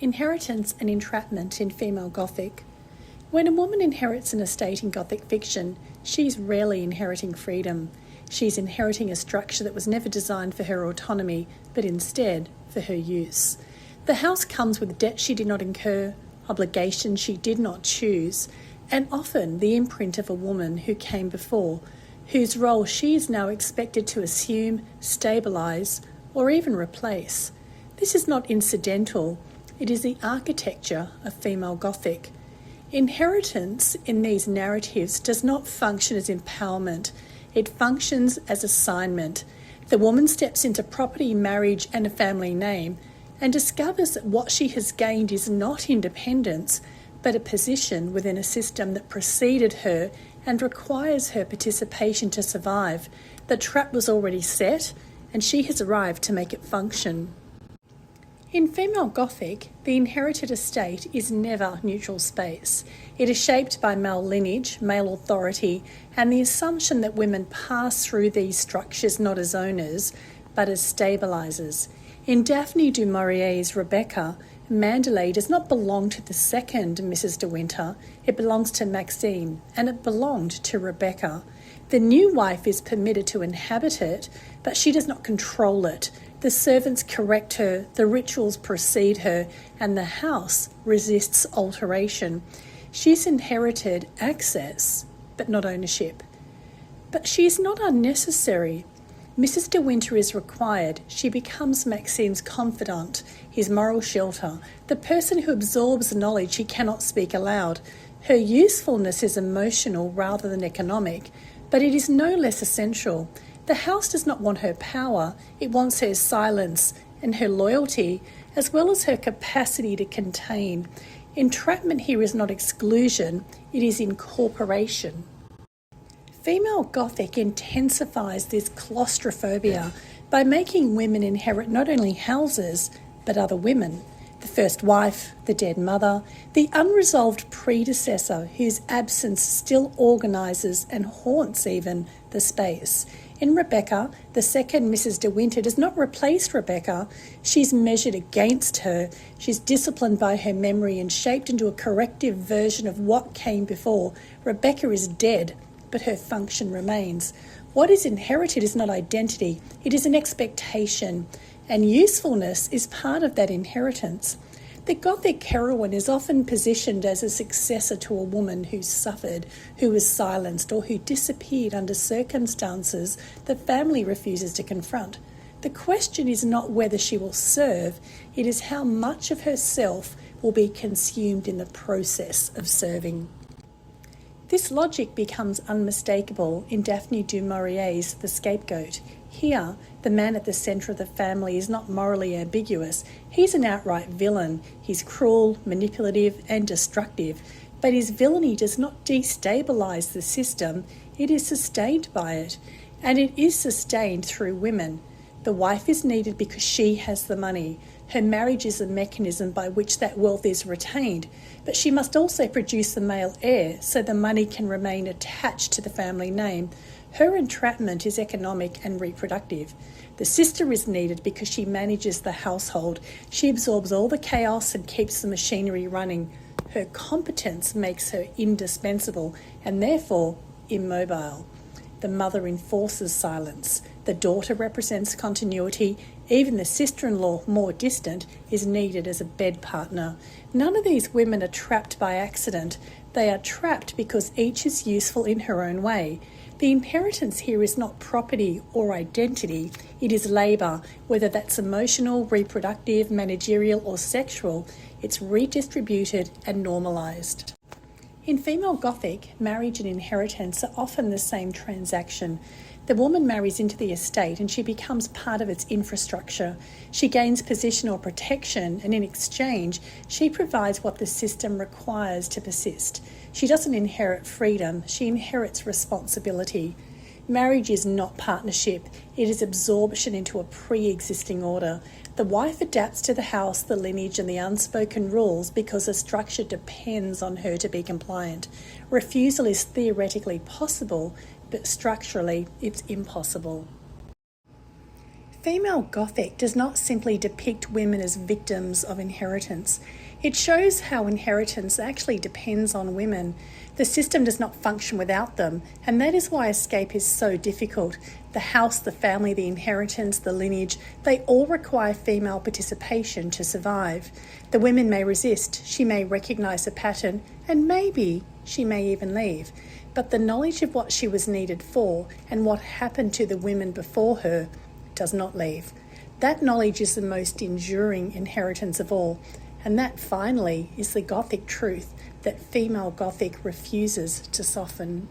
Inheritance and entrapment in female Gothic. When a woman inherits an estate in Gothic fiction, she's rarely inheriting freedom. She's inheriting a structure that was never designed for her autonomy, but instead for her use. The house comes with debt she did not incur, obligations she did not choose, and often the imprint of a woman who came before, whose role she is now expected to assume, stabilise, or even replace. This is not incidental. It is the architecture of female Gothic. Inheritance in these narratives does not function as empowerment. It functions as assignment. The woman steps into property, marriage, and a family name and discovers that what she has gained is not independence, but a position within a system that preceded her and requires her participation to survive. The trap was already set, and she has arrived to make it function. In female Gothic, the inherited estate is never neutral space. It is shaped by male lineage, male authority, and the assumption that women pass through these structures not as owners, but as stabilisers. In Daphne du Maurier's Rebecca, Mandalay does not belong to the second Mrs. de Winter, it belongs to Maxine, and it belonged to Rebecca. The new wife is permitted to inhabit it, but she does not control it. The servants correct her, the rituals precede her, and the house resists alteration. She's inherited access, but not ownership. But she is not unnecessary. Mrs. de Winter is required. She becomes Maxine's confidant, his moral shelter, the person who absorbs knowledge he cannot speak aloud. Her usefulness is emotional rather than economic, but it is no less essential. The house does not want her power, it wants her silence and her loyalty, as well as her capacity to contain. Entrapment here is not exclusion, it is incorporation. Female Gothic intensifies this claustrophobia by making women inherit not only houses, but other women. The first wife, the dead mother, the unresolved predecessor whose absence still organises and haunts even the space. In Rebecca, the second Mrs. de Winter does not replace Rebecca. She's measured against her. She's disciplined by her memory and shaped into a corrective version of what came before. Rebecca is dead, but her function remains. What is inherited is not identity, it is an expectation, and usefulness is part of that inheritance. The Gothic heroine is often positioned as a successor to a woman who suffered, who was silenced, or who disappeared under circumstances the family refuses to confront. The question is not whether she will serve, it is how much of herself will be consumed in the process of serving. This logic becomes unmistakable in Daphne du Maurier's The Scapegoat. Here, the man at the centre of the family is not morally ambiguous. He's an outright villain. He's cruel, manipulative, and destructive. But his villainy does not destabilise the system, it is sustained by it. And it is sustained through women. The wife is needed because she has the money. Her marriage is a mechanism by which that wealth is retained, but she must also produce the male heir so the money can remain attached to the family name. Her entrapment is economic and reproductive. The sister is needed because she manages the household. She absorbs all the chaos and keeps the machinery running. Her competence makes her indispensable and therefore immobile. The mother enforces silence. The daughter represents continuity. Even the sister-in-law, more distant, is needed as a bed partner. None of these women are trapped by accident. They are trapped because each is useful in her own way. The inheritance here is not property or identity. It is labour, whether that's emotional, reproductive, managerial or sexual. It's redistributed and normalised. In female Gothic, marriage and inheritance are often the same transaction. The woman marries into the estate and she becomes part of its infrastructure. She gains position or protection, and in exchange, she provides what the system requires to persist. She doesn't inherit freedom, she inherits responsibility. Marriage is not partnership, it is absorption into a pre-existing order. The wife adapts to the house, the lineage and the unspoken rules because the structure depends on her to be compliant. Refusal is theoretically possible, but structurally it's impossible. Female Gothic does not simply depict women as victims of inheritance. It shows how inheritance actually depends on women. The system does not function without them, and that is why escape is so difficult. The house, the family, the inheritance, the lineage, they all require female participation to survive. The women may resist, she may recognise a pattern, and maybe she may even leave. But the knowledge of what she was needed for and what happened to the women before her does not leave. That knowledge is the most enduring inheritance of all, and that finally is the Gothic truth that female Gothic refuses to soften.